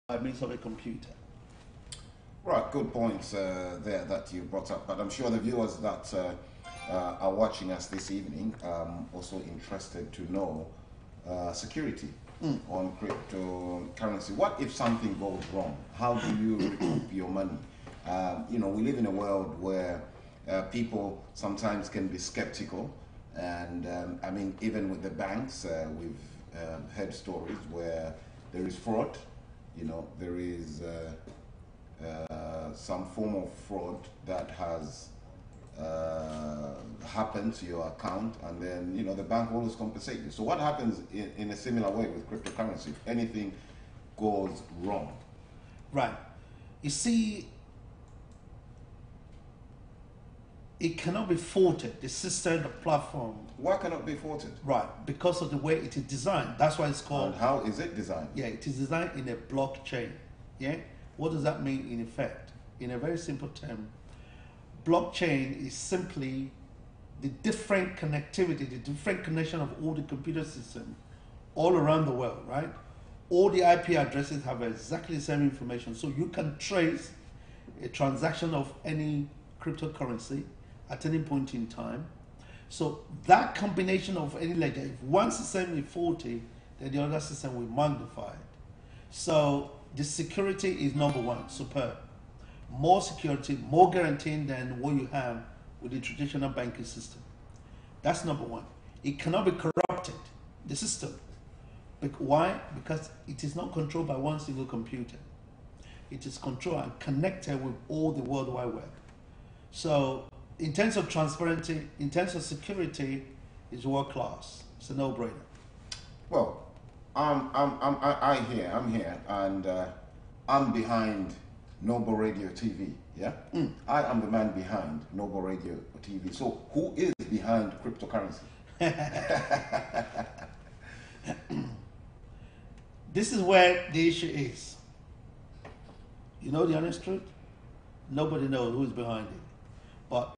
by means of a computer. Right, good points there that you brought up. But I'm sure the viewers that are watching us this evening also interested to know security on cryptocurrency. What if something goes wrong? How do you recoup your money? You know, we live in a world where people sometimes can be skeptical, and I mean, even with the banks, we've heard stories where there is fraud. You know, there is some form of fraud that has happened to your account, and then, you know, the bank will always compensate you. So what happens in a similar way with cryptocurrency if anything goes wrong? Right. You see, it cannot be faulted, the system, the platform. Why cannot be faulted? Right, because of the way it is designed. That's why it's called... And how is it designed? Yeah, it is designed in a blockchain. Yeah? What does that mean in effect? In a very simple term, blockchain is simply the different connectivity, the different connection of all the computer systems all around the world, right? All the IP addresses have exactly the same information, so you can trace a transaction of any cryptocurrency at any point in time. So that combination of any ledger, if one system is faulty, then the other system will magnify it. So the security is number one, superb. More security, more guaranteeing than what you have with the traditional banking system. That's number one. It cannot be corrupted, the system. Why? Because it is not controlled by one single computer. It is controlled and connected with all the World Wide Web. So in terms of transparency, in terms of security, it's world class. It's a no-brainer. Well, I'm here, and I'm behind Noble Radio TV. Yeah, I am the man behind Noble Radio TV. So who is behind cryptocurrency? This is where the issue is. You know the honest truth? Nobody knows who is behind it. But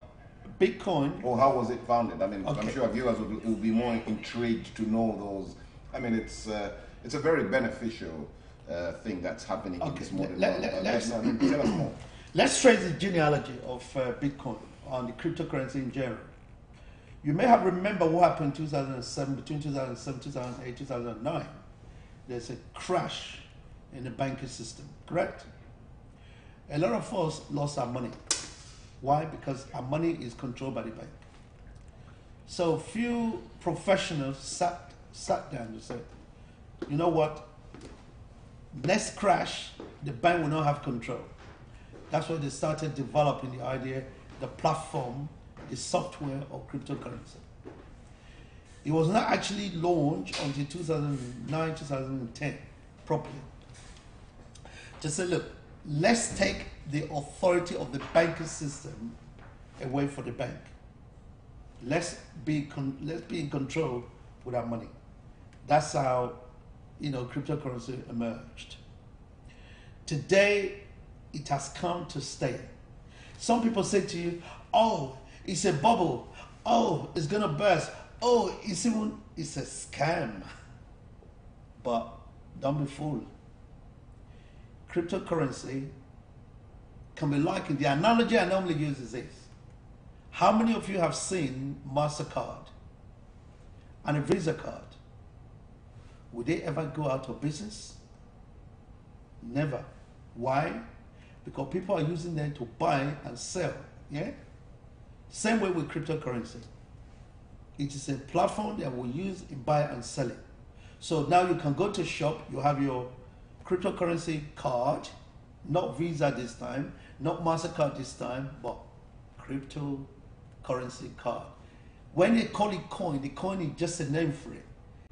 Bitcoin... Oh, how was it founded? I mean, okay. I'm sure viewers will be more intrigued to know those. I mean, it's a very beneficial thing that's happening in this modern world. Tell us more. Let's trace the genealogy of Bitcoin on the cryptocurrency in general. You may have remembered what happened in 2007, between 2007, 2008, 2009. There's a crash in the banking system, correct? A lot of us lost our money. Why? Because our money is controlled by the bank. So few professionals sat down and said, you know what? Let's crash, the bank will not have control. That's why they started developing the idea, the platform, the software of cryptocurrency. It was not actually launched until 2009, 2010, properly. To say, look, let's take the authority of the banking system away from the bank. Let's be in control with our money. That's how, you know, cryptocurrency emerged. Today, it has come to stay. Some people say to you, oh, it's a bubble. Oh, it's gonna burst. Oh, it's a scam. But don't be fooled. Cryptocurrency can be likened. The analogy I normally use is this. How many of you have seen MasterCard and a Visa card? Would they ever go out of business? Never. Why? Because people are using them to buy and sell. Yeah? Same way with cryptocurrency. It is a platform that we use in buy and selling. So now you can go to shop, you have your cryptocurrency card, not Visa this time, not MasterCard this time, but cryptocurrency card. When they call it coin, the coin is just a name for it.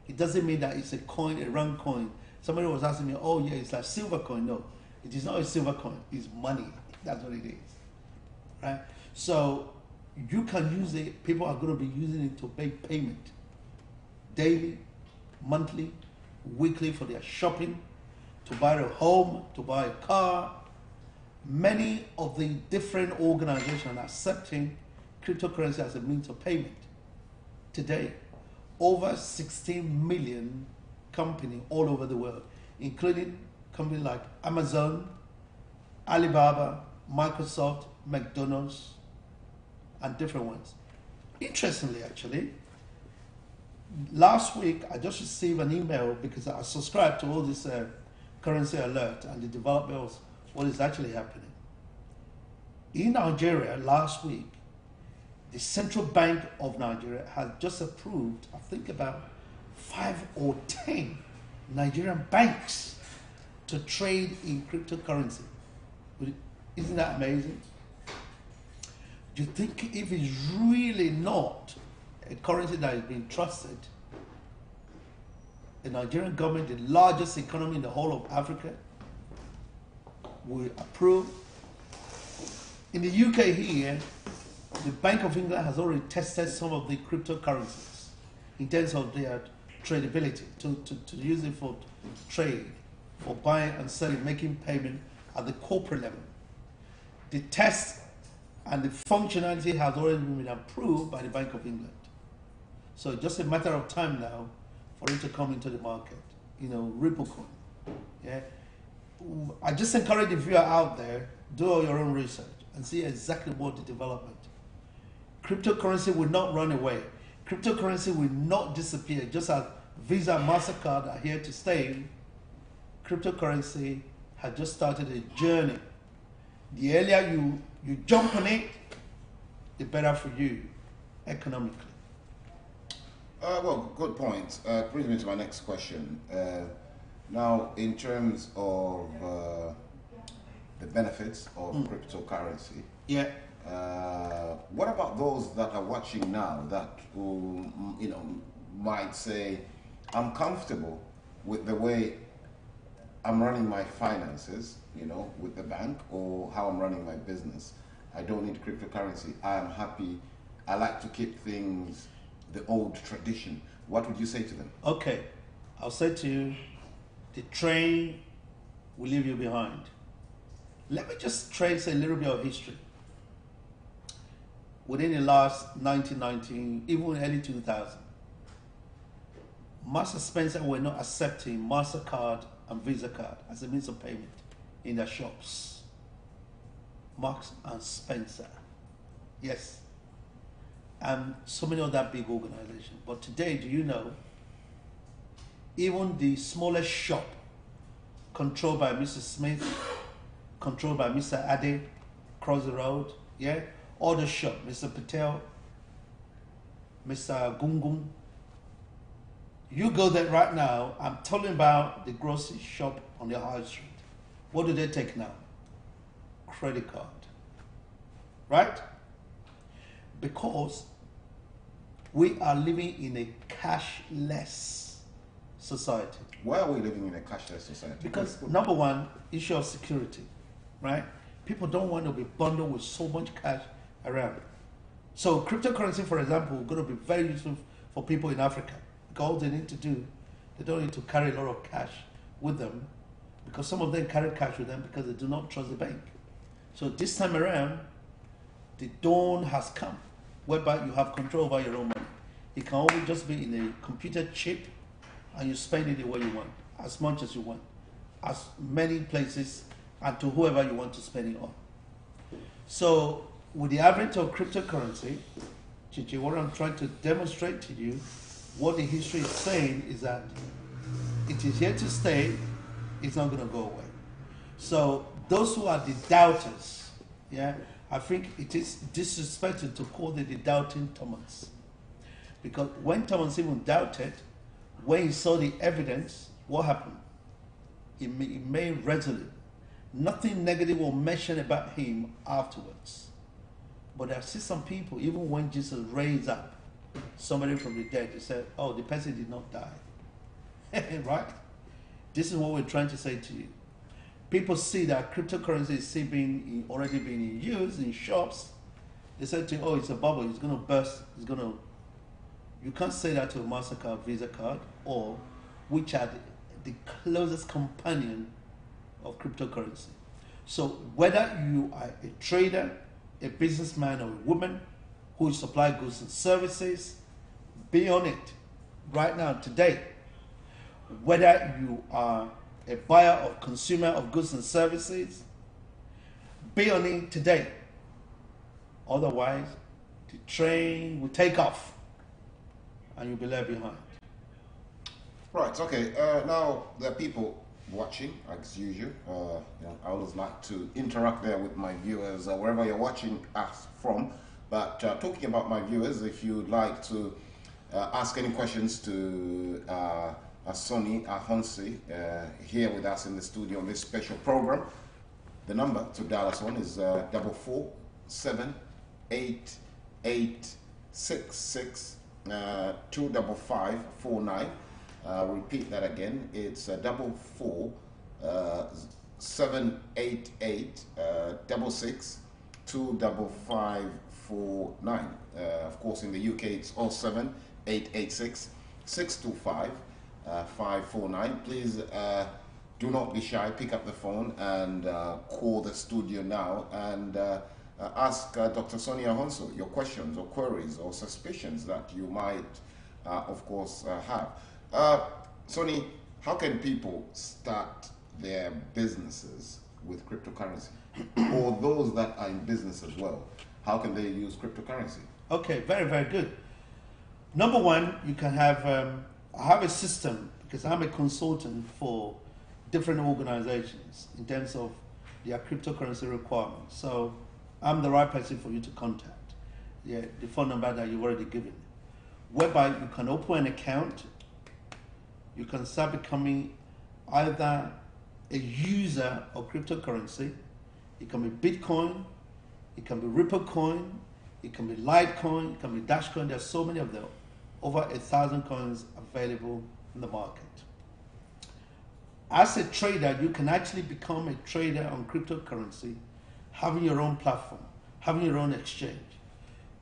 It doesn't mean that it's a coin, a round coin. Somebody was asking me, oh yeah, it's like silver coin. No, it is not a silver coin, it's money. That's what it is, right? So you can use it, people are going to be using it to make payment daily, monthly, weekly for their shopping, to buy a home, to buy a car. Many of the different organizations are accepting cryptocurrency as a means of payment. Today, over 16 million companies all over the world, including companies like Amazon, Alibaba, Microsoft, McDonald's, and different ones. Interestingly, actually, last week I just received an email because I subscribe to all this currency alert and the development of what is actually happening. In Nigeria last week, the Central Bank of Nigeria has just approved, I think about 5 or 10 Nigerian banks to trade in cryptocurrency. Isn't that amazing? Do you think if it's really not a currency that is being trusted, the Nigerian government, the largest economy in the whole of Africa, will approve? In the UK here, the Bank of England has already tested some of the cryptocurrencies in terms of their tradability, to use it for trade, for buying and selling, making payment at the corporate level. The test and the functionality has already been approved by the Bank of England. So it's just a matter of time now for it to come into the market. You know, Ripple coin. Yeah. I just encourage the viewer out there, do all your own research and see exactly what the development. Cryptocurrency will not run away. Cryptocurrency will not disappear. Just as Visa and MasterCard are here to stay, cryptocurrency has just started a journey. The earlier you jump on it, the better for you economically. Well, good point. Brings me to my next question. Now, in terms of the benefits of cryptocurrency, yeah. What about those that are watching now that might say, I'm comfortable with the way I'm running my finances, with the bank, or how I'm running my business. I don't need cryptocurrency. I am happy. I like to keep things the old tradition. What would you say to them? Okay, I'll say to you, the train will leave you behind. Let me just trace a little bit of history. Within the last 1990, even early 2000, Marks and Spencer were not accepting MasterCard and Visa card as a means of payment in their shops. Marks and Spencer. Yes. And so many other big organizations. But today, do you know, even the smallest shop controlled by Mr. Smith, controlled by Mr. Ade, across the road, yeah? Or the shop, Mr. Patel, Mr. Gungun. You go there right now, I'm talking about the grocery shop on the high street. What do they take now? Credit card. Right? Because we are living in a cashless society. Why are we living in a cashless society? Because number one, issue of security, right? People don't want to be bundled with so much cash around. So cryptocurrency, for example, is going to be very useful for people in Africa. Because all they need to do, they don't need to carry a lot of cash with them, because some of them carry cash with them because they do not trust the bank. So this time around, the dawn has come, whereby you have control over your own money. It can only just be in a computer chip, and you spend it the way you want, as much as you want, as many places, and to whoever you want to spend it on. So with the advent of cryptocurrency, Chichi, what I'm trying to demonstrate to you, what the history is saying is that it is here to stay, it's not going to go away. So those who are the doubters, yeah, I think it is disrespectful to call it the doubting Thomas. Because when Thomas even doubted, when he saw the evidence, what happened? He made resolute. Nothing negative was mentioned about him afterwards. But I see some people, even when Jesus raised up somebody from the dead, they said, oh, the person did not die. Right? This is what we're trying to say to you. People see that cryptocurrency is still already being used in shops. They said to you, oh, it's a bubble, it's going to burst, You can't say that to a MasterCard, Visa card, or which are the closest companion of cryptocurrency. So whether you are a trader, a businessman, or a woman who supply goods and services, be on it right now, today. Whether you are a buyer or consumer of goods and services, be on it today. Otherwise, the train will take off and you'll be left behind. Right, okay. Now, there are people watching, as usual. I always like to interact there with my viewers, wherever you're watching us from. But talking about my viewers, if you'd like to ask any questions to Ahonsi here with us in the studio on this special program, the number to dial us on is 447-8866 25549. Repeat that again. It's 447-8866-25549. Of course, in the UK, it's 07886-625-549. Please do not be shy. Pick up the phone and call the studio now and ask Dr. Sonia Ahonsi your questions or queries or suspicions that you might, of course, have. Sonny, how can people start their businesses with cryptocurrency? Or those that are in business as well, how can they use cryptocurrency? Okay, very, very good. Number one, you can have, I have a system because I'm a consultant for different organizations in terms of their cryptocurrency requirements. So I'm the right person for you to contact. Yeah, the phone number that you've already given, whereby you can open an account. You can start becoming either a user of cryptocurrency. It can be Bitcoin, it can be Ripple coin, it can be Litecoin, it can be Dashcoin. There's so many of them. Over 1,000 coins available in the market. As a trader, you can actually become a trader on cryptocurrency, having your own platform, having your own exchange.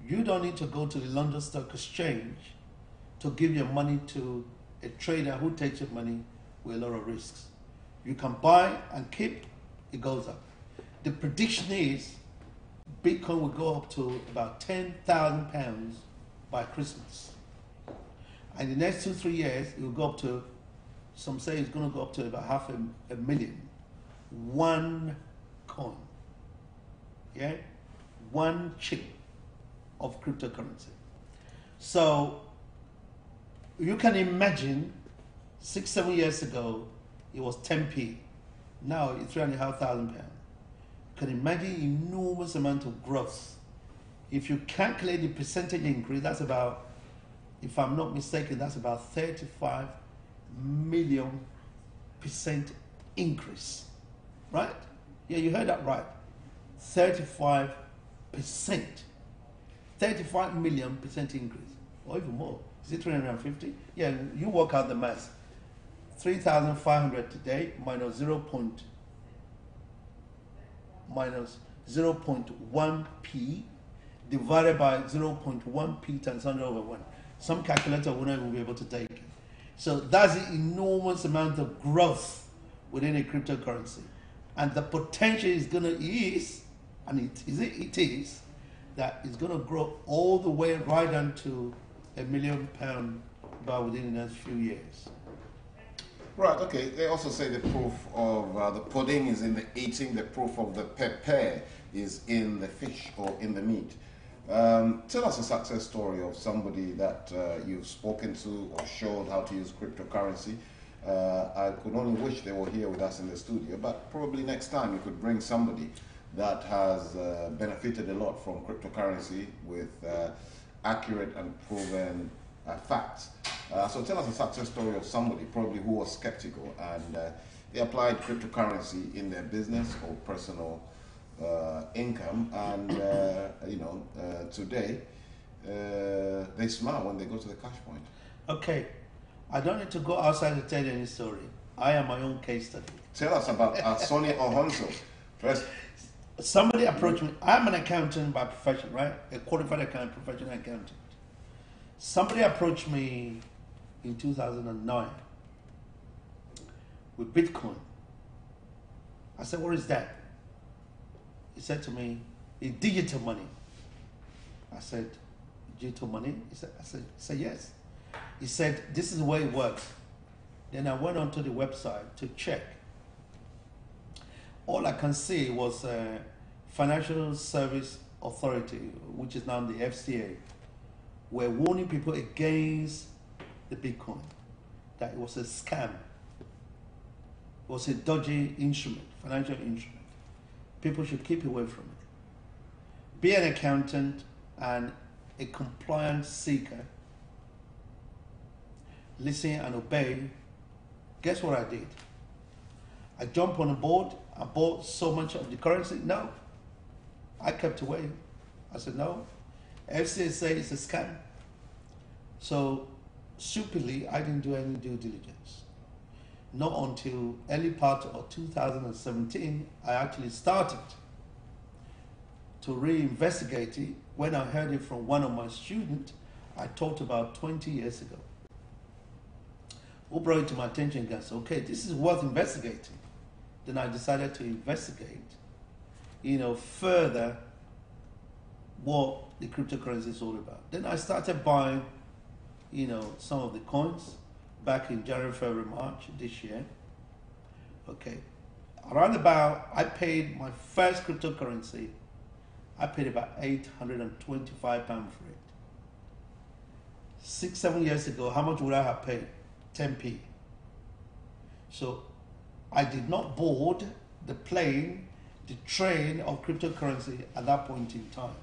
You don't need to go to the London Stock Exchange to give your money to a trader who takes your money with a lot of risks. You can buy and keep, it goes up. The prediction is Bitcoin will go up to about £10,000 by Christmas. And in the next 2-3 years, it will go up to, some say it's going to go up to about 500,000. One coin. Yeah? One chip of cryptocurrency. So you can imagine 6-7 years ago, it was 10p. Now it's £3,500. You can imagine enormous amount of growth. If you calculate the percentage increase, that's about, if I'm not mistaken, that's about 35 million % increase. Right? Yeah, you heard that right. 35%. 35 million % increase. Or even more. Is it 350? Yeah, you work out the math. 3,500 today minus 0.1p divided by 0.1p times 100 over 1. Some calculator will not even be able to take it. So that's the enormous amount of growth within a cryptocurrency. And the potential is going to ease, and it is, that it's going to grow all the way right down to £1 million by within the next few years. Right, okay. They also say the proof of the pudding is in the eating, the proof of the pepper is in the fish or in the meat. Tell us a success story of somebody that you've spoken to or showed how to use cryptocurrency. I could only wish they were here with us in the studio, but probably next time you could bring somebody that has benefited a lot from cryptocurrency with accurate and proven facts. So tell us a success story of somebody probably who was skeptical and they applied cryptocurrency in their business or personal income, and today they smile when they go to the cash point. Okay, I don't need to go outside to tell you any story. I am my own case study. Tell us about Sonia Ahonsi first. Somebody approached me. I'm an accountant by profession, right? A qualified accountant, professional accountant. Somebody approached me in 2009 with Bitcoin. I said, what is that? He said to me, it's digital money. I said, digital money? I said, yes. He said, this is the way it works. Then I went onto the website to check. All I can see was Financial Service Authority, which is now the FCA, were warning people against the Bitcoin, that it was a scam, it was a dodgy instrument, financial instrument. People should keep away from it. Be an accountant and a compliance seeker. Listen and obey. Guess what I did? I jumped on the board. I bought so much of the currency. No. I kept away. I said, no. FCA says it's a scam. So, stupidly, I didn't do any due diligence. Not until early part of 2017, I actually started to reinvestigate it when I heard it from one of my students I taught about 20 years ago, who brought it to my attention and said, okay, this is worth investigating. Then I decided to investigate, further what the cryptocurrency is all about. Then I started buying, some of the coins back in January, February, March this year. Okay. Around about, I paid my first cryptocurrency, I paid about £825 for it. 6-7 years ago, how much would I have paid? 10p. So I did not board the plane, the train of cryptocurrency at that point in time.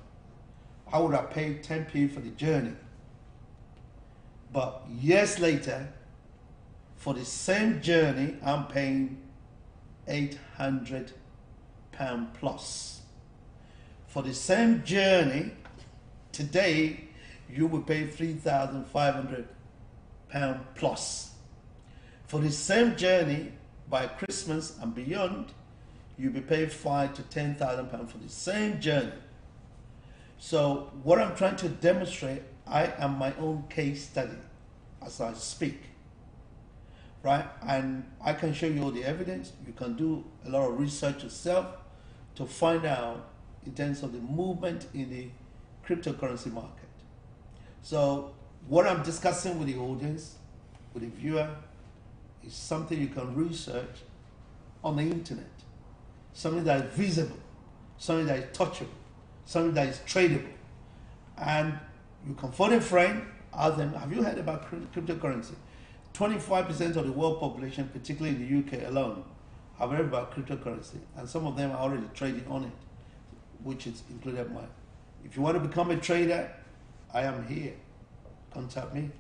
I would have paid 10p for the journey. But years later, for the same journey, I'm paying £800 plus. For the same journey, today, you will pay £3,500 plus. For the same journey, by Christmas and beyond, you'll be paying £5,000 to £10,000 for the same journey. So what I'm trying to demonstrate, I am my own case study as I speak, right? And I can show you all the evidence. You can do a lot of research yourself to find out in terms of the movement in the cryptocurrency market. So what I'm discussing with the audience, with the viewer, is something you can research on the internet. Something that is visible, something that is touchable, something that is tradable. And you can phone a friend, ask them, have you heard about cryptocurrency? 25% of the world population, particularly in the UK alone, have heard about cryptocurrency. And some of them are already trading on it, which is included mine. If you want to become a trader, I am here. Contact me.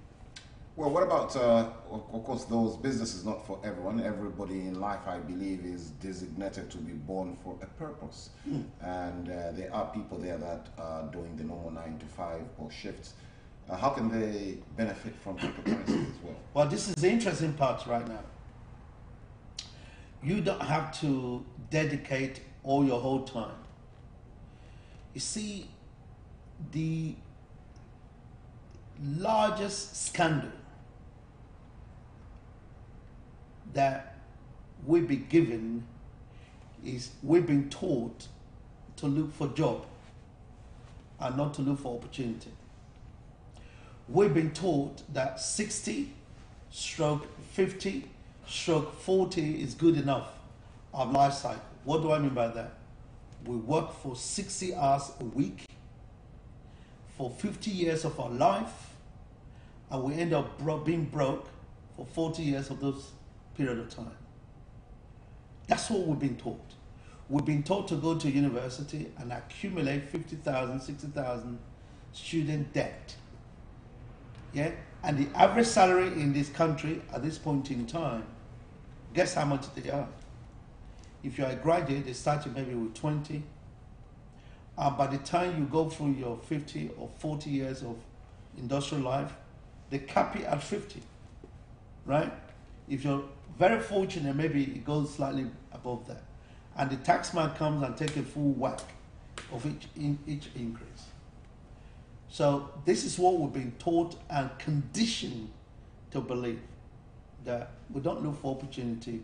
Well, what about, of course, those businesses not for everyone. Everybody in life, I believe, is designated to be born for a purpose. And there are people there that are doing the normal 9 to 5 or shifts. How can they benefit from cryptocurrencies as well? Well, this is the interesting part right now. You don't have to dedicate all your whole time. You see, the largest scandal that we've been given is we've been taught to look for job and not to look for opportunity. We've been taught that 60 stroke 50 stroke 40 is good enough of life cycle. What do I mean by that? We work for 60 hours a week for 50 years of our life, and we end up being broke for 40 years of those period of time. That's what we've been taught. We've been taught to go to university and accumulate 50,000, 60,000 student debt. Yeah? And the average salary in this country at this point in time, guess how much they are? If you're a graduate, they start you maybe with 20. And by the time you go through your 50 or 40 years of industrial life, they cap you at 50, right? If you're very fortunate, maybe it goes slightly above that. And the taxman comes and takes a full whack of each increase. So this is what we've been taught and conditioned to believe, that we don't look for opportunity,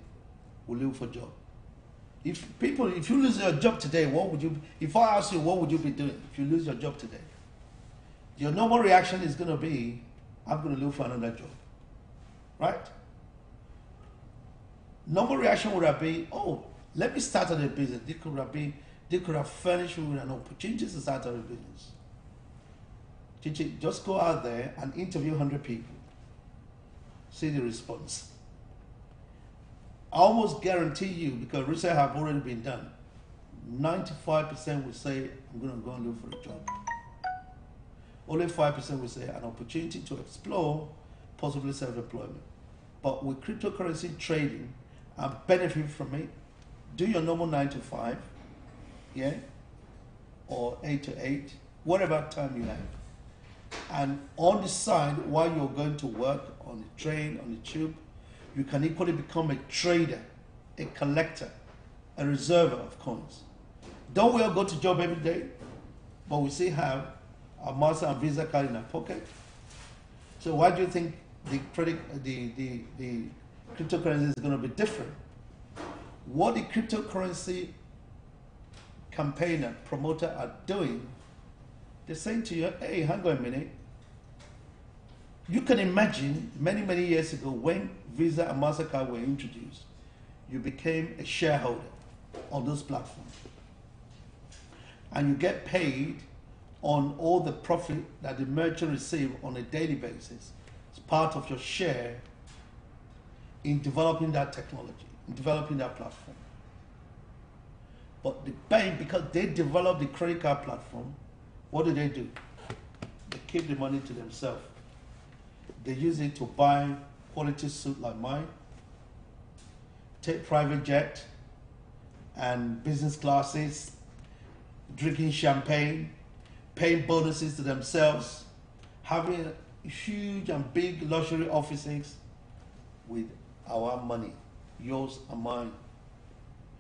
we look for job. If you lose your job today, if I ask you, what would you be doing if you lose your job today? Your normal reaction is going to be, I'm going to look for another job, right? Normal reaction would have been, oh, let me start a business. They could have furnished me with an opportunity to start a business. Just go out there and interview 100 people. See the response. I almost guarantee you, because research have already been done, 95% will say, I'm going to go and look for a job. Only 5% will say an opportunity to explore, possibly self-employment. But with cryptocurrency trading and benefit from it, do your normal 9 to 5, yeah, or 8 to 8, whatever time you have. And on the side, while you're going to work on the train, on the tube, you can equally become a trader, a collector, a reserver of coins. Don't we all go to job every day? But we still have our Master and Visa card in our pocket. So why do you think the cryptocurrency is going to be different? What the cryptocurrency campaigner, promoter are doing, they're saying to you, hey, hang on a minute. You can imagine many, many years ago when Visa and MasterCard were introduced, you became a shareholder on those platforms. And you get paid on all the profit that the merchant receives on a daily basis. It's part of your share in developing that technology, in developing that platform. But the bank, because they developed the credit card platform, what do? They keep the money to themselves. They use it to buy quality suit like mine, take private jet and business classes, drinking champagne, paying bonuses to themselves, having huge and big luxury offices with our money, yours and mine.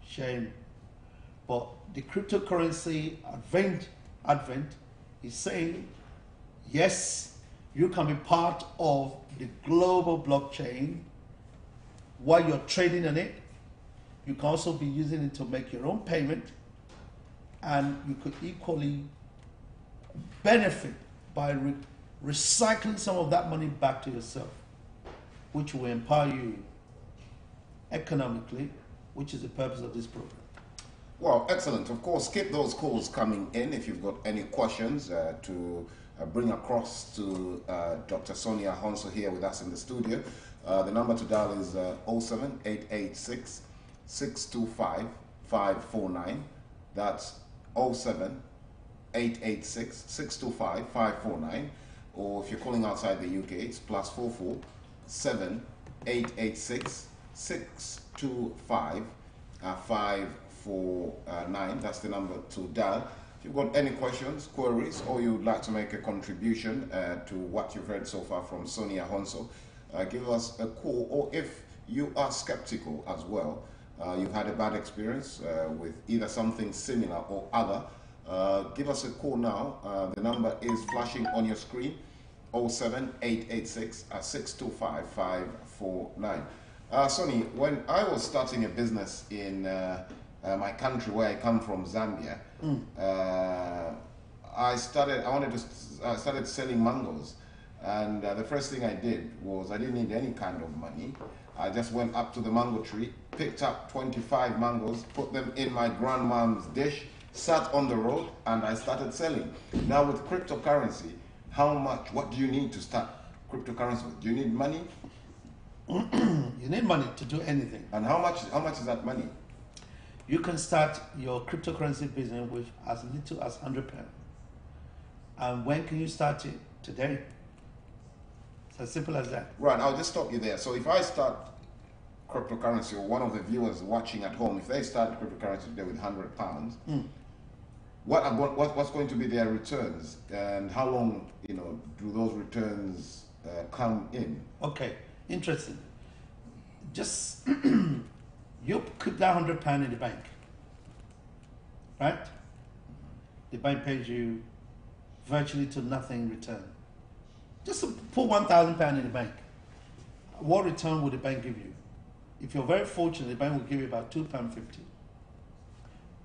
Shame. But the cryptocurrency advent is saying, yes, you can be part of the global blockchain while you're trading on it. You can also be using it to make your own payment, and you could equally benefit by recycling some of that money back to yourself, which will empower you economically, which is the purpose of this program. Well, excellent. Of course, keep those calls coming in if you've got any questions to bring across to Dr. Sonia Ahonsi here with us in the studio. The number to dial is 07886 625 549. That's 07886 625 549. Or if you're calling outside the UK, it's +44 7886 625 549. That's the number to dial. If you've got any questions, queries, or you'd like to make a contribution to what you've heard so far from Sonia Ahonsi, give us a call. Or if you are skeptical as well, you've had a bad experience with either something similar or other, give us a call now. The number is flashing on your screen, 07886 625 549. Sonny, when I was starting a business in my country where I come from, Zambia, I started selling mangoes, and the first thing I did was I didn't need any kind of money. I just went up to the mango tree, picked up 25 mangoes, put them in my grandmom's dish, sat on the road, and I started selling. Now with cryptocurrency, what do you need to start cryptocurrency with? Do you need money? You need money to do anything. And how much is that money? You can start your cryptocurrency business with as little as £100. And when can you start it? Today. It's as simple as that. Right, I'll just stop you there. So if I start cryptocurrency, or one of the viewers watching at home, if they start cryptocurrency today with £100, what's going to be their returns, and how long do those returns come in? Okay, interesting. Just you keep that £100 in the bank, right? The bank pays you virtually to nothing in return. Just put £1,000 in the bank. What return would the bank give you? If you're very fortunate, the bank will give you about £2.50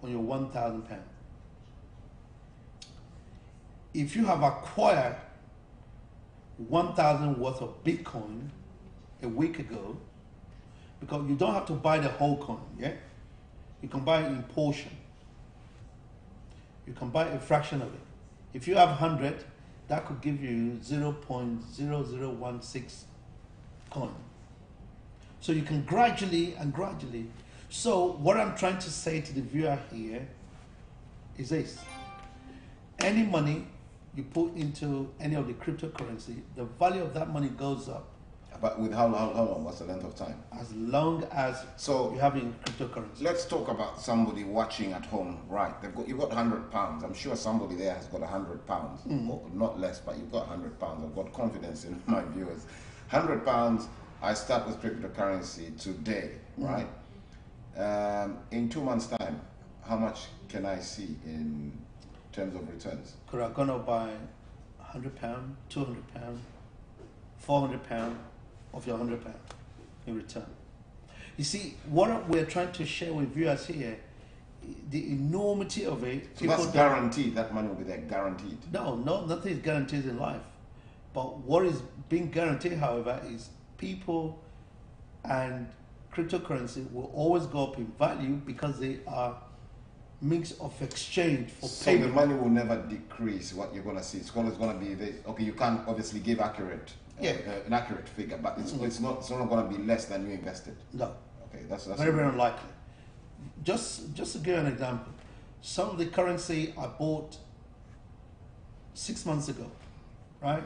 on your £1,000. If you have acquired 1,000 worth of Bitcoin a week ago, because you don't have to buy the whole coin, yeah? You can buy it in portion. You can buy a fraction of it. If you have 100, that could give you 0.0016 coin. So you can gradually and gradually. So what I'm trying to say to the viewer here is this. Any money you put into any of the cryptocurrency, the value of that money goes up. But with how long? What's the length of time? As long as you have in cryptocurrency. Let's talk about somebody watching at home, right? You've got £100. I'm sure somebody there has got £100, or not less, but you've got £100. I've got confidence in my viewers. £100. I start with cryptocurrency today, right? In 2 months' time, how much can I see in terms of returns? Could I go buy £100, £200, £400 of your £100 in return? You see, what we're trying to share with viewers here, the enormity of it. So that's guaranteed. That money will be there, guaranteed. No, nothing is guaranteed in life. But what is being guaranteed, however, is people and cryptocurrency will always go up in value because they are means of exchange for payment. So the money will never decrease. What you're going to see, it's always going to be this. Okay, you can't obviously give accurate, an accurate figure, but it's not going to be less than you invested. No. Okay, that's very unlikely. Just to give an example, some of the currency I bought 6 months ago, right,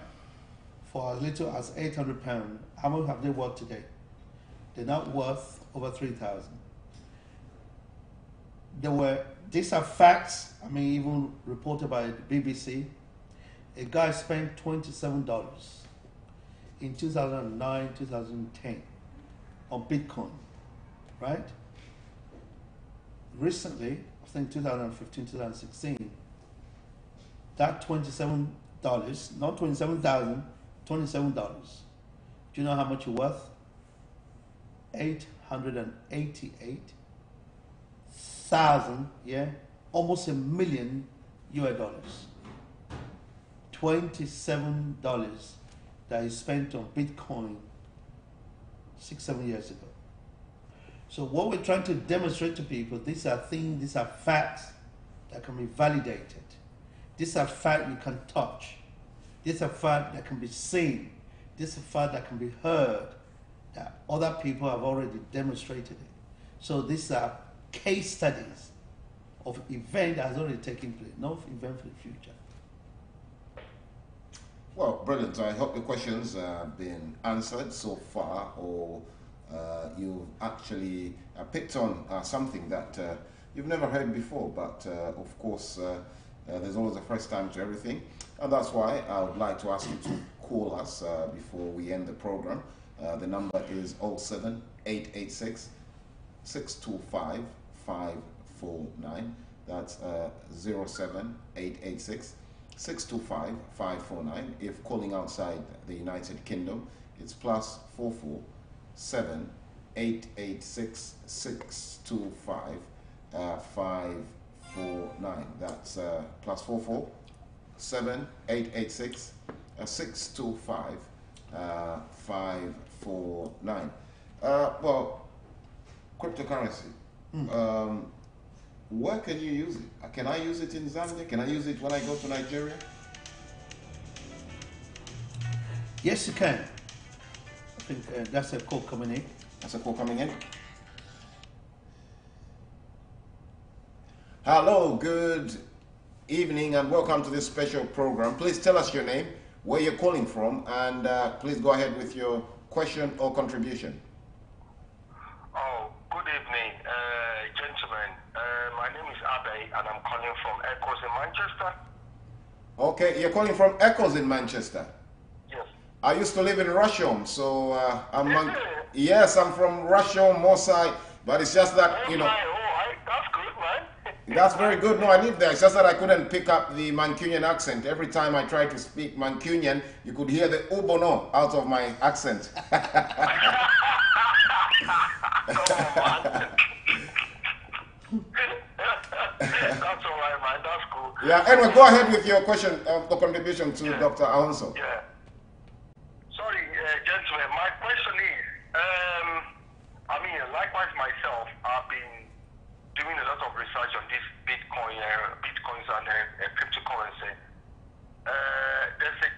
for as little as £800. How much have they worth today? They're not worth over 3,000. These are facts, even reported by the BBC. A guy spent $27 in 2009, 2010 on Bitcoin, right? Recently, I think 2015, 2016, that $27, not 27,000, $27. Do you know how much it's worth? 888,000, almost $1 million US. $27 that is spent on Bitcoin 6-7 years ago. So what we're trying to demonstrate to people, these are things, these are facts that can be validated. These are facts you can touch. These are facts that can be seen. These are facts that can be heard, that other people have already demonstrated it. So these are case studies of event that has already taken place, not event for the future. Well, brilliant. I hope the questions have been answered so far, or you've actually picked on something that you've never heard before, but of course there's always a first time to everything, and that's why I would like to ask you to call us before we end the program. The number is 07886 625 549. That's 07886 625 549. If calling outside the United Kingdom, it's +44 7 886 625 549. That's +44 7 886 625 549. Well, cryptocurrency. Where can you use it? Can I use it in Zambia? Can I use it when I go to Nigeria? Yes, you can. I think that's a call coming in. That's a call coming in. Hello, good evening, and welcome to this special program. Please tell us your name, where you're calling from, and please go ahead with your question or contribution. Oh, good evening, gentlemen. My name is Abe, and I'm calling from Echoes in Manchester. Okay, you're calling from Echoes in Manchester? Yes. I used to live in Rushom, so yes, I'm from Rushom, Moosai, but it's just that, that's good, man. That's very good. No, I live there. It's just that I couldn't pick up the Mancunian accent. Every time I tried to speak Mancunian, you could hear the Ubono out of my accent. That's all right, man. That's cool. Yeah, anyway, go ahead with your question, the contribution to Dr. Ahonsi. Yeah. Sorry, gentlemen, my question is, this bitcoins and cryptocurrency. There's a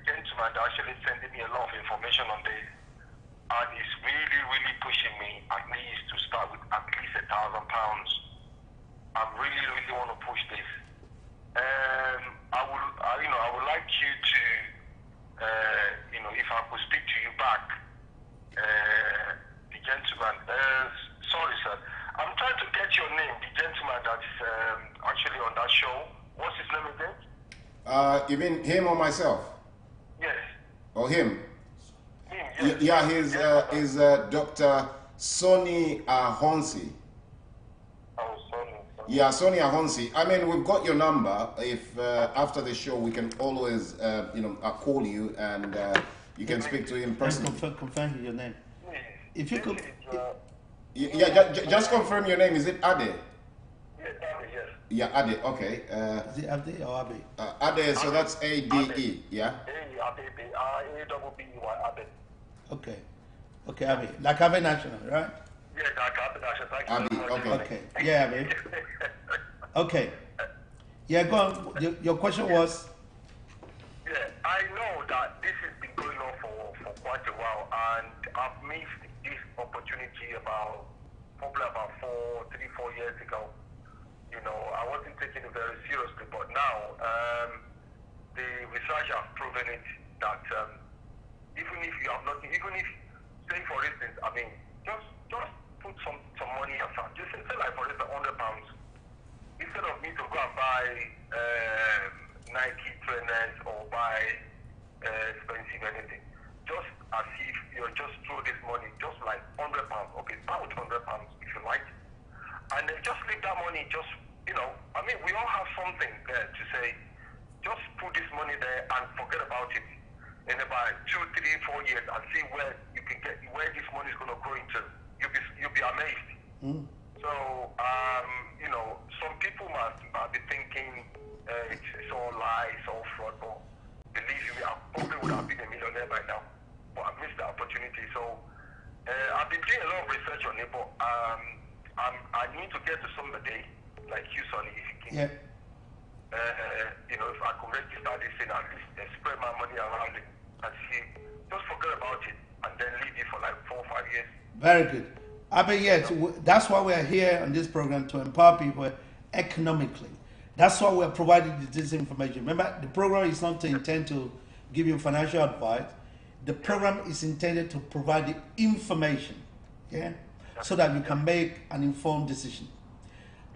gentleman that actually sending me a lot of information on this, and he's really pushing me at least to start with at least £1,000. I really want to push this. I would like you to, if I could speak to you back, the gentleman. Sorry, sir. I'm trying to get your name. The gentleman that's actually on that show. What's his name again? You mean him or myself? Yes. Or him? Him, yes. Yeah, he's Dr. Sonny Ahonsi. Oh, Sonny. Yeah, Sonny Ahonsi. I mean, we've got your number. If after the show, we can always, I'll call you and you can speak to him personally. Confirm your name. If you could... Just confirm your name. Is it Ade? Yes, Ade, yes. Yeah, Ade, okay. Is it Ade or Abe? Ade, so that's A-D-E, yeah? A-B-E-Y, Ade. Okay. Okay, Abe. Like Abe National, right? Yes, like Abe National. Thank you Abe, very much. okay. Okay. Yeah, Abe. Okay. Yeah, go on. Your question was? Yeah, I know that this has been going on for quite a while, and I've missed this opportunity probably about 3-4 years ago. I wasn't taking it very seriously, but now the research has proven it that even if you have nothing, even if, say for instance, just put some money aside. Just say like for instance £100. Instead of me to go and buy Nike trainers or buy expensive anything, just as if just throw this money, just like £100, okay, about £100 if you like, and then just leave that money, we all have something there to say, just put this money there and forget about it. In about 2, 3, 4 years, and see where you can get, where this money is going to grow into. You'll be amazed. Mm. So, some people might be thinking it's all lies, all fraud, but believe me, I probably would have been a millionaire by now, but I missed the opportunity. So, I've been doing a lot of research on it, but I need to get to somebody like you, Sonny, if you can. Yeah. If I could register this thing, at least spread my money around it and see, just forget about it and then leave it for like 4 or 5 years. Very good. Abe, yes, that's why we're here on this program, to empower people economically. That's why we're providing this information. Remember, the program is not to intend to give you financial advice. The program is intended to provide the information, yeah, so that you can make an informed decision.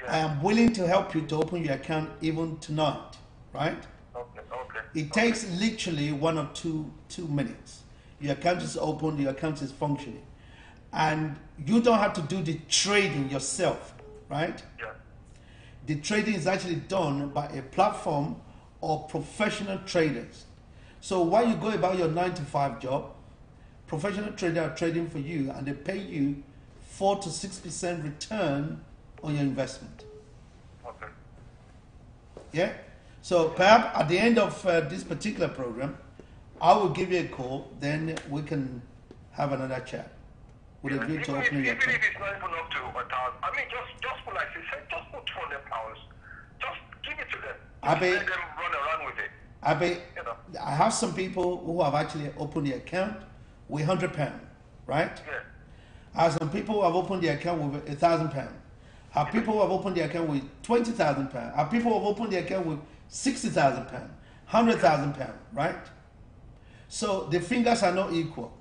I am willing to help you to open your account even tonight, right? Okay. It takes literally 1 or 2 minutes. Your account is open, your account is functioning. And you don't have to do the trading yourself, right? Yeah. The trading is actually done by a platform or professional traders. So while you go about your 9-to-5 job, professional traders are trading for you and they pay you 4 to 6% return on your investment. Okay. Yeah? So perhaps at the end of this particular program, I will give you a call, then we can have another chat. With a view to opening your account. Even if it's not even up to 1,000, just put like I said, just put £200. Just give it to them. Let them run around with it. I have some people who have actually opened the account with £100, right? Yeah. I have some people who have opened the account with £1,000. I have people who have opened the account with £20,000. I have people who have opened the account with £60,000, £100,000, right? So the fingers are not equal.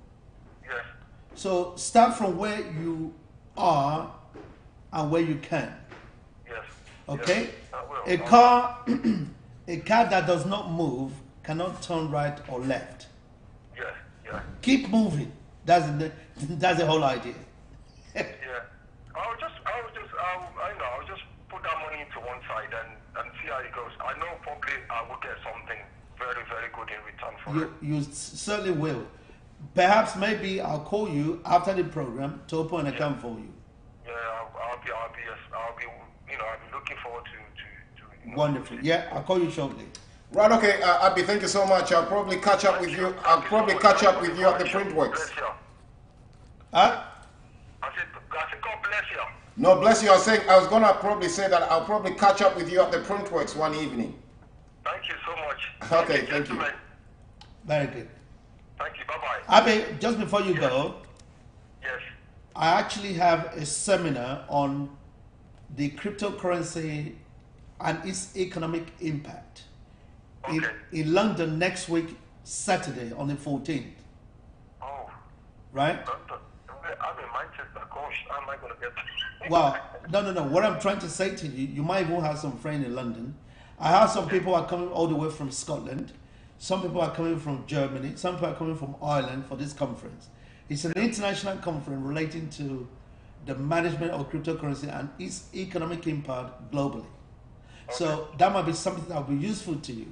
Yes. So start from where you are and where you can. Yes. Okay? Yes. A car that does not move cannot turn right or left. Yes. Yeah. Keep moving. That's the whole idea. Yeah. I'll just put that money into one side and see how it goes. I know probably I will get something very, very good in return for it. You certainly will. Perhaps maybe I'll call you after the program to open an account for you. Yeah, I'll be looking forward to Wonderful. Yeah, I'll call you shortly. Right, okay, Abby, thank you so much. I'll probably catch up with you. I'll probably catch up with you at the Printworks. Huh? I said, God bless you. No, bless you. I was gonna probably say that I'll probably catch up with you at the Printworks one evening. Thank you so much. Okay, thank you. Very good. Thank you. Bye-bye. Abe, just before you go, Yes. I actually have a seminar on the cryptocurrency and its economic impact Okay. in London next week, Saturday on the 14th, Oh, right? London. I'm in Manchester. Gosh, how am I going to get Well, no. What I'm trying to say to you, you might even have some friends in London. I have some people are coming all the way from Scotland. Some people are coming from Germany. Some people are coming from Ireland for this conference. It's an international conference relating to the management of cryptocurrency and its economic impact globally. So that might be something that will be useful to you.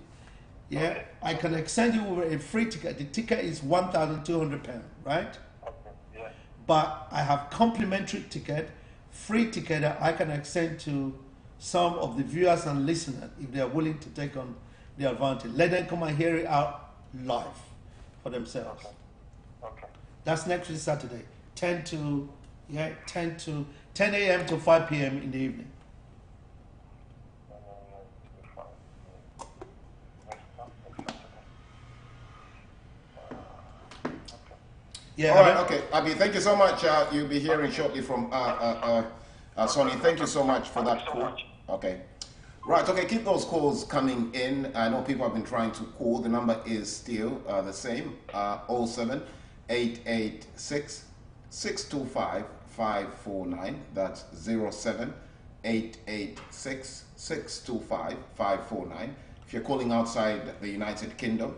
Yeah, I can extend you with a free ticket. The ticket is £1,200, right? Yeah. But I have complimentary ticket, free ticket that I can extend to some of the viewers and listeners if they are willing to take on the advantage. Let them come and hear it out live for themselves. Okay. That's next week Saturday, 10 a.m. to 5 p.m. in the evening. Yeah. All right, okay. Abi, thank you so much. You'll be hearing shortly from Sonny. Thank you so much for that call. Okay. Right, okay, keep those calls coming in. I know people have been trying to call. The number is still the same, 07 886 625 549. That's 07 886 625 549. If you're calling outside the United Kingdom,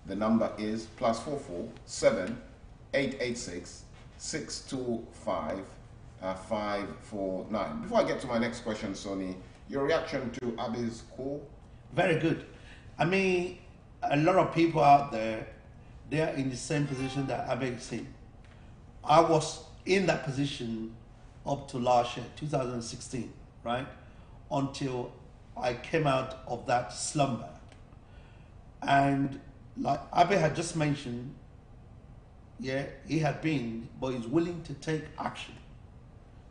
the number is +44 7 886 625 549. Before I get to my next question, Sonny, your reaction to Abi's call? Very good. I mean, a lot of people out there, they are in the same position that Abe is in. I was in that position up to last year, 2016, right? Until I came out of that slumber. And like Abe had just mentioned, yeah, he had been, but he's willing to take action.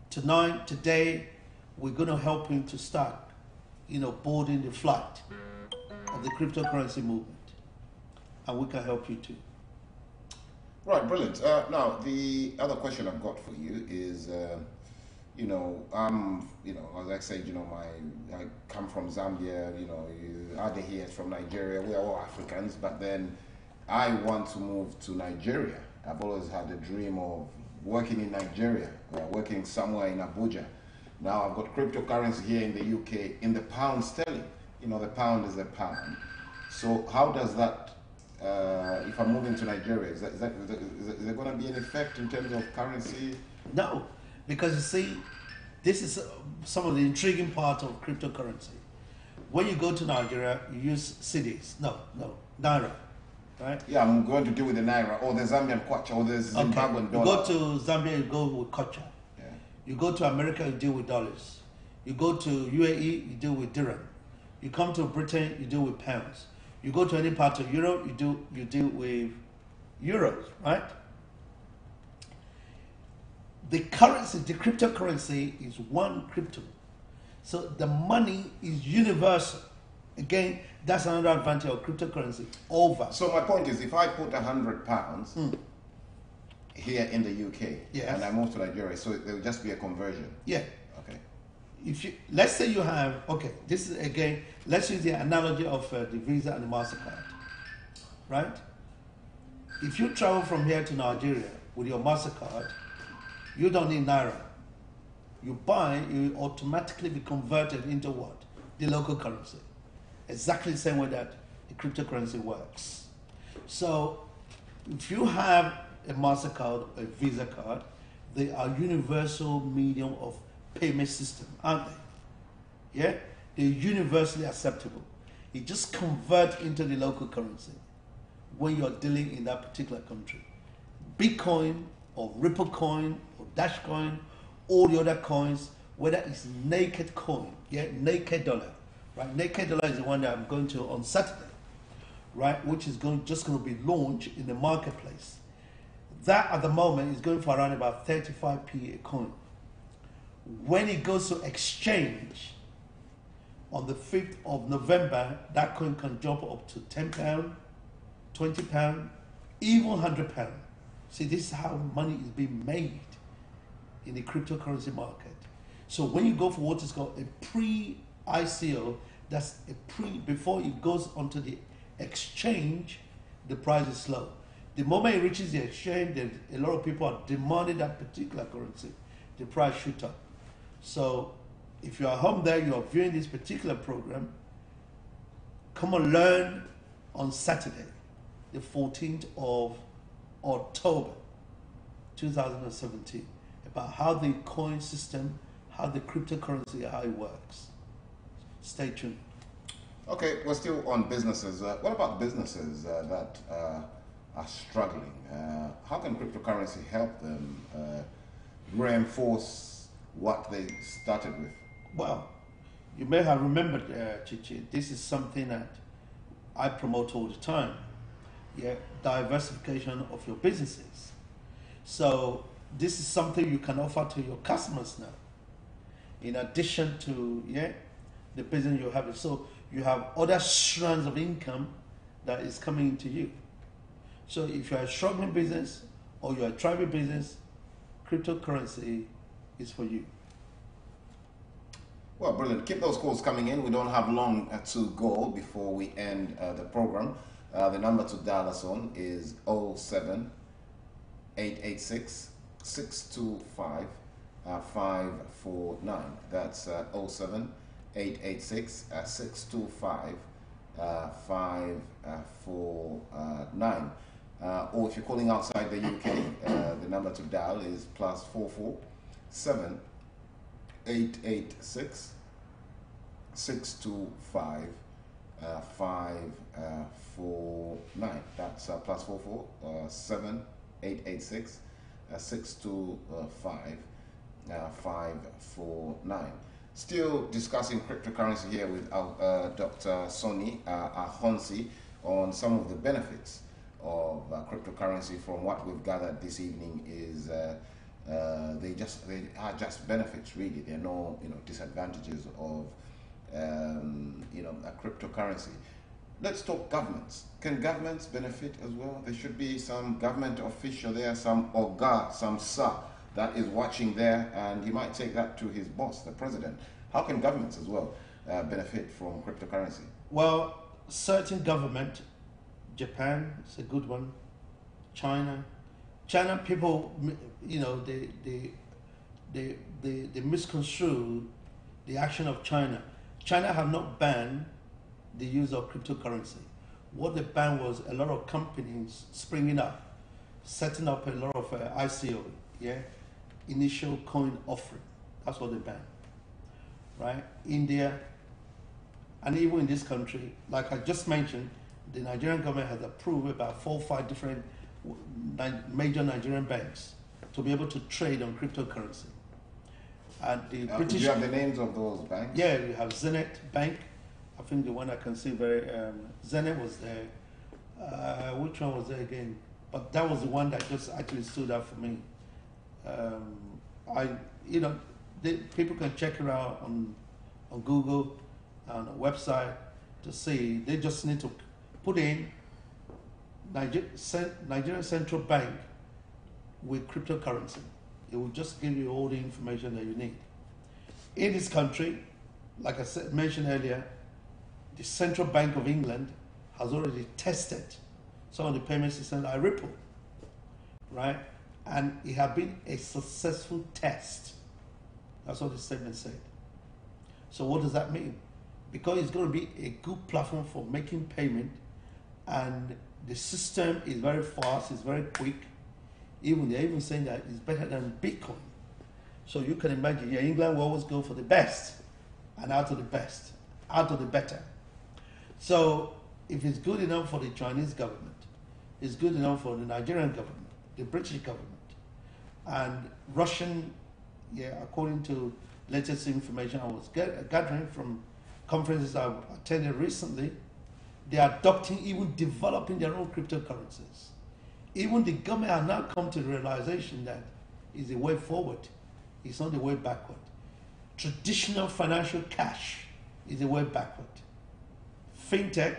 Today, we're going to help him to start, boarding the flight of the cryptocurrency movement. And we can help you too. Right, brilliant. Now, the other question I've got for you is, as I said, I come from Zambia, Ade here is from Nigeria. We are all Africans, but then I want to move to Nigeria. I've always had a dream of working in Nigeria, working somewhere in Abuja. Now I've got cryptocurrency here in the UK in the pound sterling. The pound is a pound. So how does that, if I'm moving to Nigeria, is there going to be an effect in terms of currency? No, because you see, this is some of the intriguing part of cryptocurrency. When you go to Nigeria, you use cedis. No, Naira, right? Yeah, I'm going to deal with the Naira or the Zambian kwacha or the Zimbabwean dollar. You go to Zambia, you go with kwacha. You go to America, you deal with dollars. You go to UAE, you deal with dirham. You come to Britain, you deal with pounds. You go to any part of Europe, you deal with euros, right? The currency, the cryptocurrency is one crypto. So the money is universal. Again, that's another advantage of cryptocurrency over. So my point is, if I put £100 here in the UK, yes, and I move to Nigeria, so there will just be a conversion. Yeah. Okay. Let's say you have, this is again, let's use the analogy of the Visa and the MasterCard, right? If you travel from here to Nigeria with your MasterCard, you don't need Naira. You automatically be converted into what? The local currency. Exactly the same way that the cryptocurrency works. So if you have a MasterCard, a Visa card, they are universal medium of payment system, aren't they? Yeah? They're universally acceptable. You just convert into the local currency when you're dealing in that particular country. Bitcoin or Ripple coin or Dashcoin, all the other coins, whether it's naked coin, naked dollar, right? Naked dollar is the one that I'm going to on Saturday, right? Which is just going to be launched in the marketplace. That at the moment is going for around about 35p a coin. When it goes to exchange on the 5th of November, that coin can jump up to £10, £20, even £100. See, this is how money is being made in the cryptocurrency market. So when you go for what is called a pre-ICO, that's a before it goes onto the exchange, the price is low. The moment it reaches the exchange, then a lot of people are demanding that particular currency. The price shoot up. So if you are home there, you are viewing this particular program, come and learn on Saturday, the 14th of October 2017, about how the coin system, how the cryptocurrency, how it works. Stay tuned. Okay, we're still on businesses. What about businesses that are struggling? How can cryptocurrency help them reinforce what they started with? Well, you may have remembered, Chichi, this is something that I promote all the time. Yeah, diversification of your businesses. So this is something you can offer to your customers now. In addition to the business you have, so you have other strands of income that is coming into you. So if you're a struggling business or you're a thriving business, cryptocurrency is for you. Well, brilliant. Keep those calls coming in. We don't have long to go before we end the program. The number to dial us on is 07 886 625 549. That's 07 886 625 549. Or if you're calling outside the UK, the number to dial is +44 7 886 625 549. That's +44 7 886 625 549. Still discussing cryptocurrency here with Dr. Sonny Ahonsi on some of the benefits of cryptocurrency. From what we've gathered this evening is they are just benefits, really. There are no disadvantages of a cryptocurrency. Let's talk governments. Can governments benefit as well? There should be some government official there, some Oga, some Sir that is watching there, and he might take that to his boss, the president. How can governments as well benefit from cryptocurrency? Well, certain government, Japan is a good one, China people, they misconstrue the action of China. China have not banned the use of cryptocurrency. What they banned was a lot of companies springing up, setting up a lot of ICO, initial coin offering. That's what they banned, right? India, and even in this country, like I just mentioned, the Nigerian government has approved about 4 or 5 different major Nigerian banks to be able to trade on cryptocurrency. And the British... Do you have the names of those banks? Yeah, we have Zenith Bank. I think the one I can see very... Zenith was there. Which one was there again? But that was the one that just actually stood out for me. People can check it out on Google, on a website to see. They just need to put in Nigerian Central Bank with cryptocurrency. It will just give you all the information that you need. In this country, like I mentioned earlier, the Central Bank of England has already tested some of the payment systems like Ripple, right? And it has been a successful test. That's what the statement said. So what does that mean? Because it's going to be a good platform for making payment, and the system is very fast, it's very quick. They're even saying that it's better than Bitcoin. So you can imagine, England will always go for the best, and out of the best, out of the better. So if it's good enough for the Chinese government, it's good enough for the Nigerian government, the British government, and Russian, according to latest information I was gathering from conferences I've attended recently, they are adopting, even developing their own cryptocurrencies. Even the government has now come to the realization that it's the way forward. It's not the way backward. traditional financial cash is a way backward. Fintech,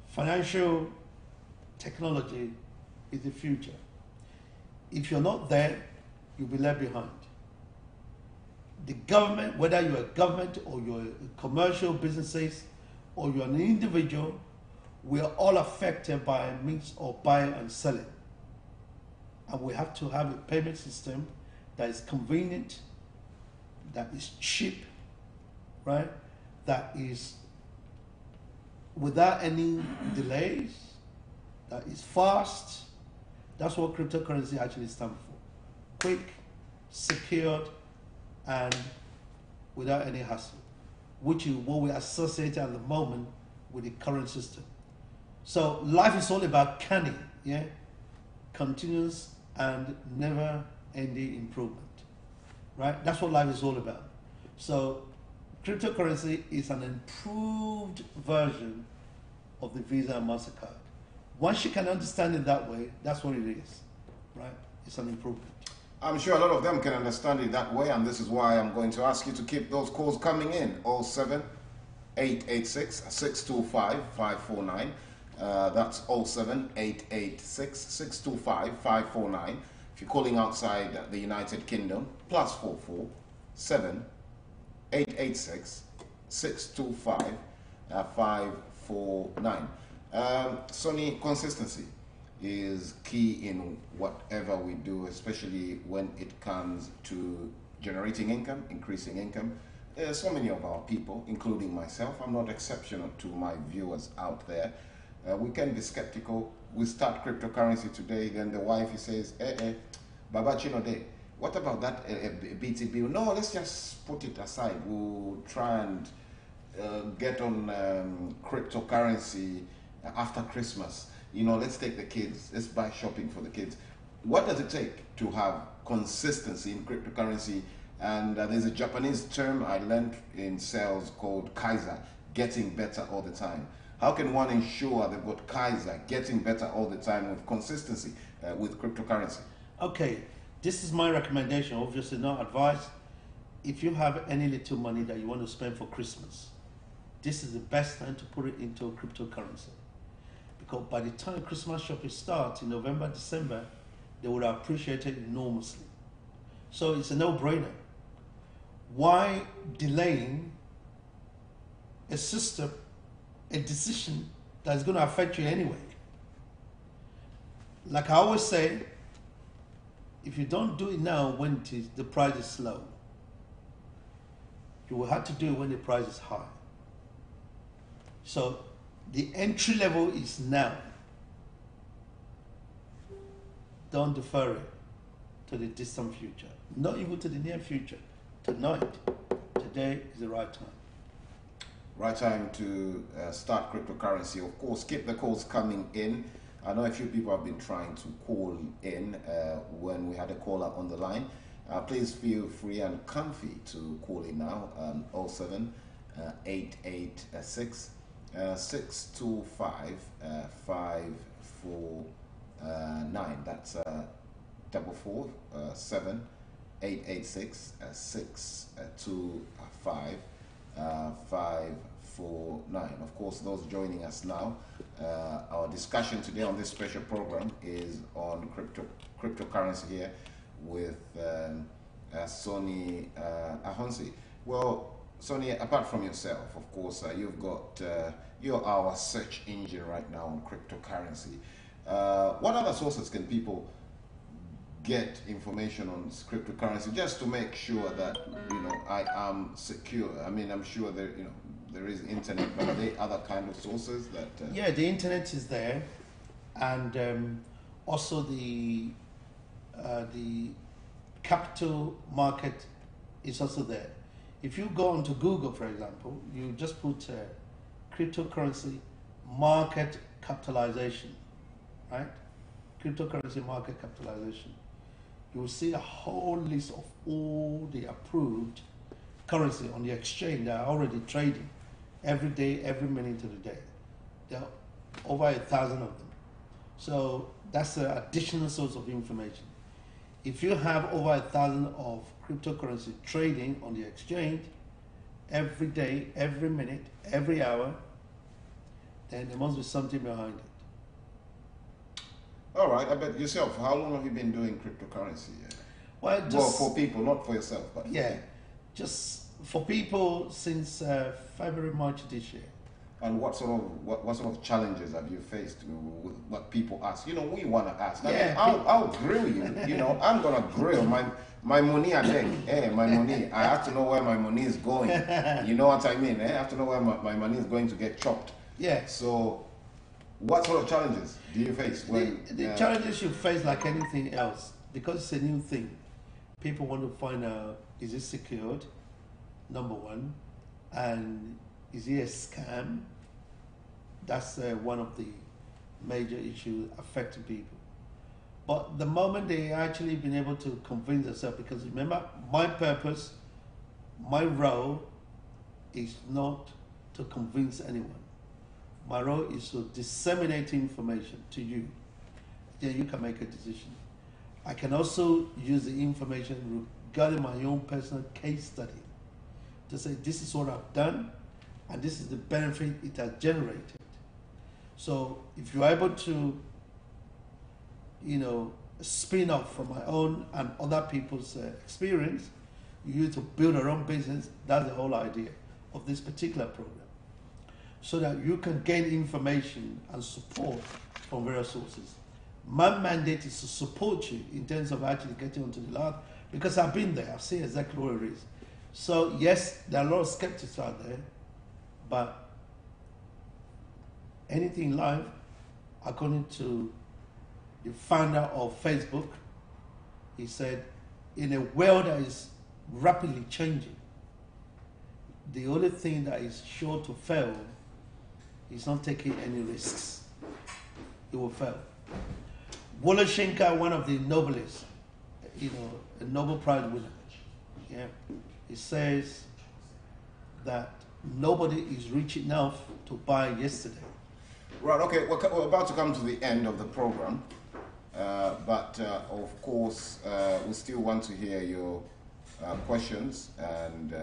financial technology is the future. If you're not there, you'll be left behind. The government, whether you're a government or you're commercial businesses or you're an individual, we are all affected by a mix of buying and selling. And we have to have a payment system that is convenient, that is cheap, right? That is without any delays, that is fast. That's what cryptocurrency actually stands for. Quick, secured, and without any hassle, which is what we associate at the moment with the current system. So life is all about canning, yeah? Continuous and never-ending improvement, right? That's what life is all about. So cryptocurrency is an improved version of the Visa and MasterCard. Once you can understand it that way, that's what it is, right? It's an improvement. I'm sure a lot of them can understand it that way, and this is why I'm going to ask you to keep those calls coming in. 07-886-625-549. That's 07-886-625-549. If you're calling outside the United Kingdom, +44 7-886-625-549. Sonny, consistency is key in whatever we do, especially when it comes to generating income, increasing income. So many of our people, including myself, I'm not exceptional to my viewers out there, we can be skeptical. We start cryptocurrency today, then the wife says, Baba Chino Day, what about that BT bill? No, let's just put it aside. We'll try and get on cryptocurrency after Christmas. You know, let's take the kids, let's buy shopping for the kids. What does it take to have consistency in cryptocurrency? And there's a Japanese term I learned in sales called Kaiser, getting better all the time. How can one ensure they've got Kaiser, getting better all the time with consistency with cryptocurrency? Okay, this is my recommendation, obviously not advice. If you have any little money that you want to spend for Christmas, this is the best time to put it into cryptocurrency. Because by the time Christmas shopping starts in November, December, they would appreciate it enormously. So it's a no-brainer. Why delaying a system, a decision that's going to affect you anyway? Like I always say, if you don't do it now when the price is low, you will have to do it when the price is high. So the entry level is now. Don't defer it to the distant future, not even to the near future. Tonight, today is the right time. Right time to start cryptocurrency. Of course, keep the calls coming in. I know a few people have been trying to call in when we had a caller on the line. Please feel free and comfy to call in now. 07-886 625 549. That's 7-886 625 549. Of course, those joining us now, our discussion today on this special program is on cryptocurrency here with Sonny Ahonsi. Well, Sonny, apart from yourself, of course, you've got you're our search engine right now on cryptocurrency. What other sources can people get information on cryptocurrency just to make sure that I am secure? I mean, I'm sure there is internet, but are there other kind of sources that? Yeah, the internet is there, and also the capital market is also there. If you go onto Google, for example, you just put cryptocurrency market capitalization, right? Cryptocurrency market capitalization. You will see a whole list of all the approved currency on the exchange that are already trading every day, every minute of the day. There are over 1,000 of them. So that's an additional source of information. If you have over 1,000 of cryptocurrency trading on the exchange every day, every minute, every hour, then there must be something behind it. All right. I bet yourself, how long have you been doing cryptocurrency? Well, Well, for people, not for yourself, but yeah, just for people since February, March this year. And what sort of challenges have you faced with what people ask? You know, we want to ask. Yeah. I'll grill you. You know, I'm gonna grill my money a day. Hey, my money. I have to know where my money is going. You know what I mean? I have to know where my money is going to get chopped. Yeah. So, what sort of challenges do you face when The challenges you face, like anything else, because it's a new thing. People want to find out, is it secured? Number one, and is it a scam? That's one of the major issues affecting people. But the moment they actually been able to convince themselves, because remember, my purpose, my role is not to convince anyone. My role is to disseminate information to you. Then you can make a decision. I can also use the information regarding my own personal case study to say, this is what I've done, and this is the benefit it has generated. So if you're able to, spin off from my own and other people's experience, you to build your own business. That's the whole idea of this particular program. So that you can gain information and support from various sources. My mandate is to support you in terms of actually getting onto the ladder, because I've been there, I've seen exactly what it is. So yes, there are a lot of skeptics out there, but anything live, according to the founder of Facebook, he said, in a world that is rapidly changing, the only thing that is sure to fail is not taking any risks. It will fail. Wole Soyinka, one of the Nobelists, a Nobel Prize winner, he says that nobody is rich enough to buy yesterday. Right, okay, we're about to come to the end of the program, but of course, we still want to hear your questions and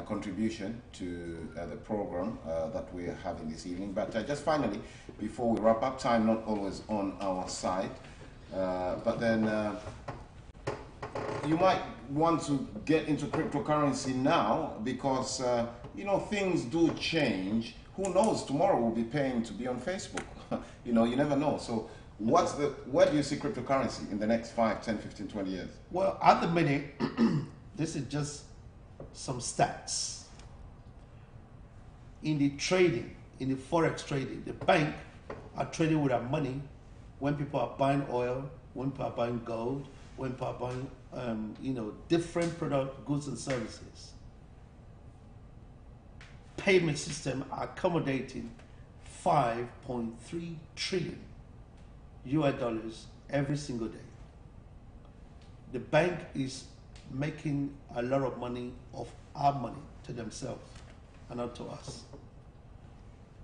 contribution to the program that we're having this evening. But just finally, before we wrap up, time not always on our side, but then you might want to get into cryptocurrency now because, things do change. Who knows, tomorrow we'll be paying to be on Facebook. You never know. So where do you see cryptocurrency in the next 5, 10, 15, 20 years? Well, at the minute, this is just some stats. In the trading, in the forex trading, the bank are trading with our money when people are buying oil, when people are buying gold, when people are buying, different product, goods and services. Payment system are accommodating 5.3 trillion US dollars every single day. The bank is making a lot of money of our money to themselves and not to us.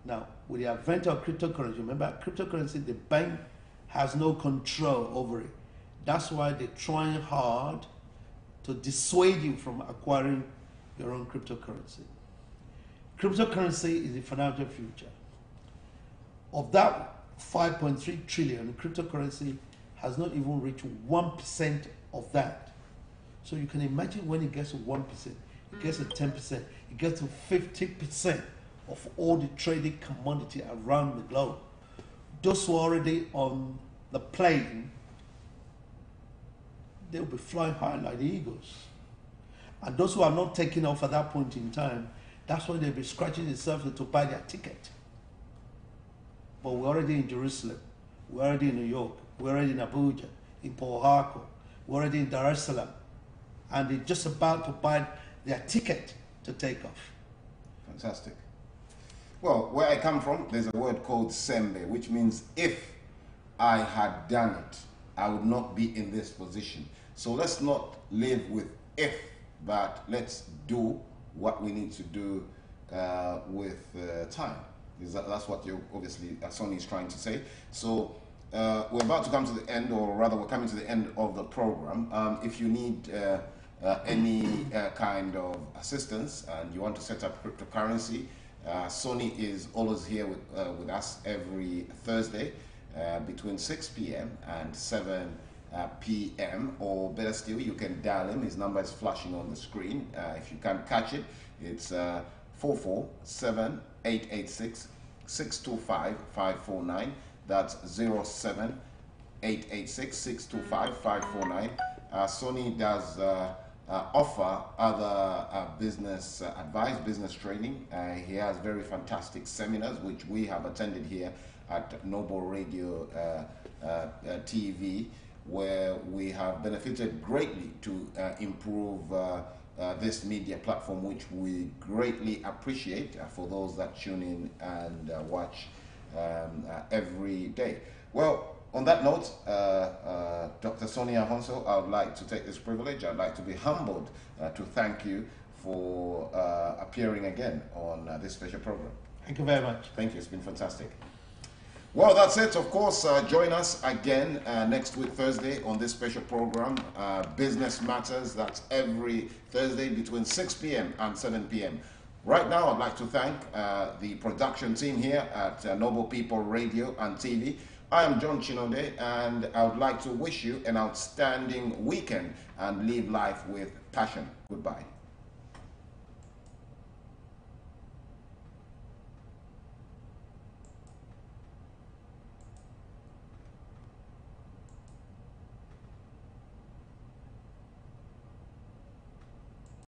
Now, with the advent of cryptocurrency, remember, cryptocurrency, the bank has no control over it. That's why they're trying hard to dissuade you from acquiring your own cryptocurrency. Cryptocurrency is the financial future. Of that 5.3 trillion, cryptocurrency has not even reached 1% of that. So you can imagine when it gets to 1%, it gets to 10%, it gets to 50% of all the traded commodity around the globe. Those who are already on the plane, they'll be flying high like the eagles. And those who are not taking off at that point in time, that's when they'll be scratching themselves to buy their ticket. But we're already in Jerusalem, we're already in New York, we're already in Abuja, in Port Harcourt, we're already in Dar es Salaam, and they're just about to buy their ticket to take off. Fantastic. Well, where I come from, there's a word called sembe, which means if I had done it, I would not be in this position. So let's not live with if, but let's do what we need to do with time. That's what you obviously Ahonsi is trying to say. So we're about to come to the end, or rather we're coming to the end of the program. If you need any kind of assistance and you want to set up cryptocurrency, Sony is always here with us every Thursday between 6 p.m. and 7 p.m. or better still, you can dial him. His number is flashing on the screen. If you can't catch it, it's 447-886-625-549. That's 07-886-625-549. Sony does offer other business advice, business training. He has very fantastic seminars which we have attended here at Noble Radio TV, where we have benefited greatly to improve this media platform, which we greatly appreciate for those that tune in and watch every day. Well, on that note, Dr. Sonia Ahonsi, I would like to take this privilege. I'd like to be humbled to thank you for appearing again on this special program. Thank you very much. Thank you. It's been fantastic. Well, that's it. Of course, join us again next week, Thursday, on this special program, Business Matters. That's every Thursday between 6 p.m. and 7 p.m. Right now, I'd like to thank the production team here at Noble People Radio and TV. I am John Chinode, and I would like to wish you an outstanding weekend and live life with passion. Goodbye.